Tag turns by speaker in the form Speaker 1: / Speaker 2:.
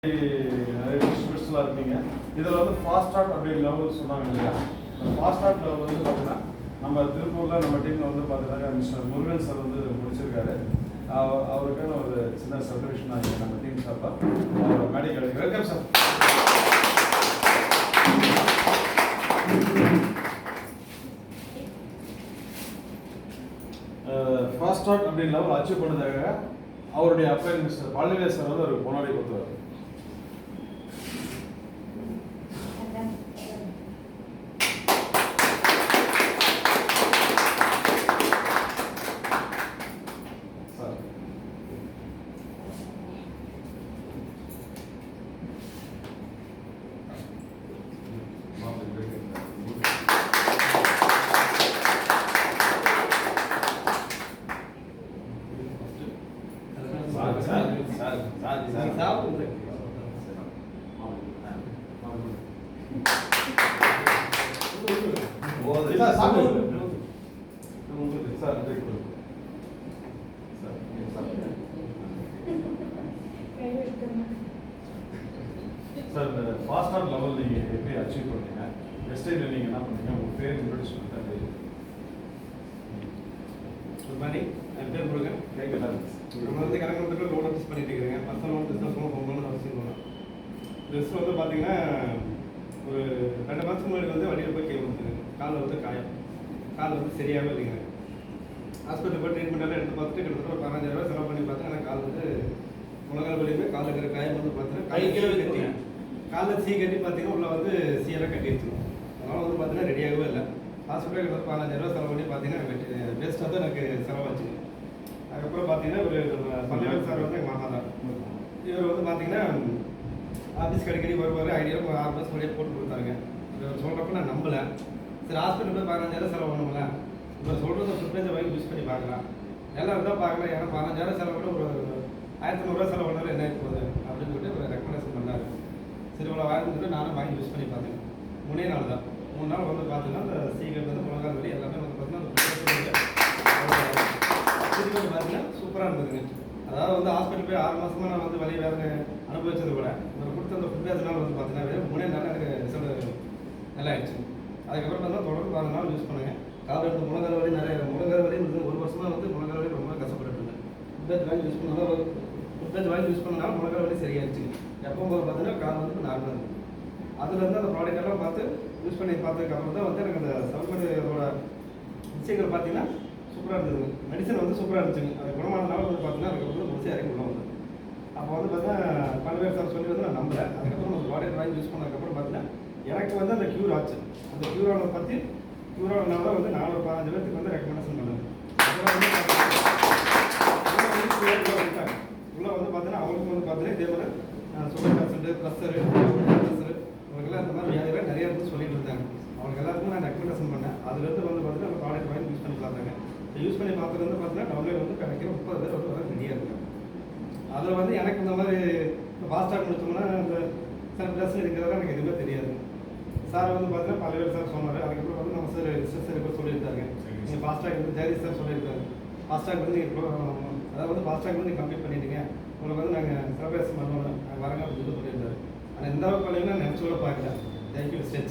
Speaker 1: நிறைய டிஸ்ட்ரிபியூட்ஸ்லாம் இருக்கீங்க. இதில் வந்து ஃபாஸ்ட் ஸ்டார்ட் அப்படின்னு லெவல் சொன்னாங்க இல்லையா? ஃபாஸ்ட் ஸ்டார்ட் லெவல் வந்து பார்த்தீங்கன்னா நம்ம திருப்பூரில் நம்ம டீமில் வந்து பார்த்தீங்கன்னா மிஸ்டர் முருகன் சார் வந்து முடிச்சிருக்காரு. அவருக்கான ஒரு சின்ன செலிப்ரேஷன் ஆகிங்க நம்ம டீம் சார்பாக அவர் மேடை கிடைக்கும். Welcome sir. ஃபாஸ்ட் ஸ்டார்ட் அப்படின்னு லெவல் அச்சீவ் பண்ணதாக அவருடைய அப்பா மிஸ்டர் பழனிவேல் சார் வந்து ஒரு பொன்னாடி கொடுத்துருவார். சார் இந்த ஃபாஸ்ட் ஸ்டார்ட் லெவல் நீங்கள் எப்படி அச்சீவ் பண்ணீங்க? வெஸ்டேஜில் நீங்கள் என்ன பண்ணீங்க? உங்கள் பேர் இன்ட்ரோடியூஸ் பண்ணிட்டாரு.
Speaker 2: குட் மார்னிங், என் பேர் முருகன்.
Speaker 1: கேட்கலாம்.
Speaker 2: நம்ம வந்து கணக்கு லோன் ஆஃபீஸ் பண்ணிட்டு இருக்கிறேங்க. Personal loan business loan home loan அவசியம் போகலாம். ட்ரெஸ் வந்து பார்த்தீங்கன்னா ஒரு 2 மாதத்துக்கு முன்னாடி வந்து வண்டியில் போய் கை வந்துருங்க. காலில் வந்து காயம், கால் வந்து சரியாகவே இல்லைங்க. ஹாஸ்பிட்டல் போய் ட்ரீட்மெண்ட் எல்லாம் எடுத்து பார்த்துட்டு கிட்டத்தட்ட ஒரு 15,000 ரூபா செலவு பண்ணி பார்த்தேன். ஆனால் கால் வந்து முழங்கால் வலியுமே காலில் இருக்கிற காயம் வந்து பார்த்தீங்கன்னா கை கீழே கட்டி காலில் சீ கட்டி பார்த்தீங்கன்னா உள்ள வந்து சீயெல்லாம் கட்டி வச்சுருவோம். அதனால் வந்து பார்த்தீங்கன்னா ரெடியாகவே இல்லை. ஹாஸ்பிட்டல் கிட்ட 15,000 ரூபா செலவு பண்ணி பார்த்தீங்கன்னா வேஸ்ட்டாக தான் எனக்கு செலவாச்சுங்க. அதுக்கப்புறம் பார்த்தீங்கன்னா ஒரு பழனிவேல் சார் வந்து எங்கள் மாமா தான். இவர் வந்து பார்த்தீங்கன்னா ஆஃபீஸ் அடிக்கடி வருவார். ஐடியாவில் 6 மாதம் முன்னாடியே போட்டு கொடுத்தாருங்க. இவர் சொல்கிறப்ப நான் நம்பலை. சரி ஹாஸ்பிட்டல் போய் 15,000 செலவு பண்ணுங்களா, இவர் சொல்கிறத ஃபுட்பேஜை வாங்கி யூஸ் பண்ணி பார்க்கலாம். எல்லோரும் தான் பார்க்கலாம். ஏன்னா 15,000 செலவு பண்ண ஒரு 1,900 ரூபா செலவு பண்ணாலும் என்ன போகுது அப்படின்னு சொல்லிட்டு ஒரு ரெக்கமெண்டேஷன் பண்ணார். சரி இவ்வளோ வாங்கிட்டு நானும் வாங்கி யூஸ் பண்ணி பார்த்தேன். 3 நாள் தான். 3 நாள் வந்து பார்த்தீங்கன்னா அந்த சீக்கிரம் வந்து முழங்கால் வலி எல்லாமே வந்து பார்த்தீங்கன்னா திருப்பி பார்த்தீங்கன்னா சூப்பராக இருந்ததுங்க. அதாவது வந்து ஹாஸ்பிட்டல் போய் 6 மாதமாக நான் வந்து வலி வேதனை அனுபவிச்சது கூட இவர் கொடுத்த அந்த ஃபுட்பேஜ்னால வந்து பார்த்தீங்கன்னா 3 நாள் எனக்கு ரிசல்ட் நல்லா ஆயிடுச்சு. அதுக்கப்புறம் பார்த்தீங்கன்னா தொடர்ந்து 4 நாள் யூஸ் பண்ணுங்க. கால் வந்து முழங்கால் வலி நிறைய முழங்கால் வலி வந்து 1 வருஷமாக வந்து முழங்கால் வலி ரொம்ப கஷ்டப்பட்டு இருந்தேன். ஃபுட்பேஜ் வாங்கி யூஸ் பண்ணாலும் ஃபுட்பேஜ் வாங்கி யூஸ் பண்ணனால முழங்கால் வலி சரியாயிடுச்சு. எப்போ போது பார்த்தீங்கன்னா கால் வந்து நார்மலாக இருக்கும். அதுலேருந்து அந்த ப்ராடக்ட் எல்லாம் பார்த்து யூஸ் பண்ணி பார்த்ததுக்கப்புறம் தான் வந்து எனக்கு அந்த சவுண்ட்மேனோட விஷயங்கள் பார்த்தீங்கன்னா சூப்பராக இருந்ததுங்க. மெடிசன் வந்து சூப்பராக இருந்துச்சுங்க. அது குணமானதுனால வந்து பார்த்தீங்கன்னா அதுக்கப்புறம் முடிச்சு இறங்கி உள்ள வந்தது. அப்போ வந்து பார்த்தீங்கன்னா பல்வேறு சார் சொல்லி வந்து நான் நம்பலை. அதுக்கப்புறம் அந்த ப்ராடக்ட் வாங்கி யூஸ் பண்ணதுக்கப்புறம் பார்த்தீங்கன்னா எனக்கு வந்து அந்த க்யூர் ஆச்சு. அந்த க்யூரானதை பற்றி க்யூரானதுனால தான் வந்து 4-15 பேருக்கு வந்து ரெக்கமெண்டேஷன் பண்ணது. உள்ள வந்து பார்த்தீங்கன்னா அவங்களுக்கு வந்து பார்த்தீங்கன்னா இதே மாதிரி சுகர் பேஷண்ட்டு ப்ரெஷரு அவங்களுக்கெல்லாம் இந்த மாதிரி வியாதிகள் நிறைய இருந்து சொல்லிட்டு இருந்தாங்க. அவங்களுக்கு எல்லாத்துக்கும் நான் ரெக்கமெண்டேஷன் பண்ணேன். அதுலேருந்து வந்து பார்த்தீங்கன்னா அந்த ப்ராடக்ட் வாங்கி யூஸ் பண்ணி பார்த்தாங்க. யூஸ் பண்ணி பார்த்தது வந்து பார்த்தீங்கன்னா டவுன்லோட் வந்து கிடைக்கிற 30 பேர் வந்து வர ரெடியாக இருக்காங்க. அதில் வந்து எனக்கு இந்த மாதிரி ஃபாஸ்ட்டாக கொடுத்தோம்னா அந்த சார் ப்ளஸ் இருக்கிறதெல்லாம் எனக்கு எதுவுமே தெரியாது. சார் வந்து பார்த்தீங்கன்னா பல்வேறு சார் சொன்னார். அதுக்கப்புறம் வந்து நம்ம சார் சார் கூட சொல்லியிருந்தாங்க. நீங்கள் ஃபாஸ்ட்டாக வந்து ஜெயதீஷ் சார் சொல்லியிருக்காரு. ஃபாஸ்ட்டாக வந்து நீங்கள் அதாவது வந்து ஃபாஸ்ட்டாக வந்து கம்ப்ளீட் பண்ணிட்டீங்க, உங்களுக்கு வந்து நாங்கள் செலிப்ரேஷன் பண்ணுவோம், நாங்கள் வரங்க அப்படின்னு சொல்லியிருந்தாரு. ஆனால் எந்த அளவுக்கு பண்ணீங்கன்னா நினச்சி கூட பார்க்கல. Thank you states.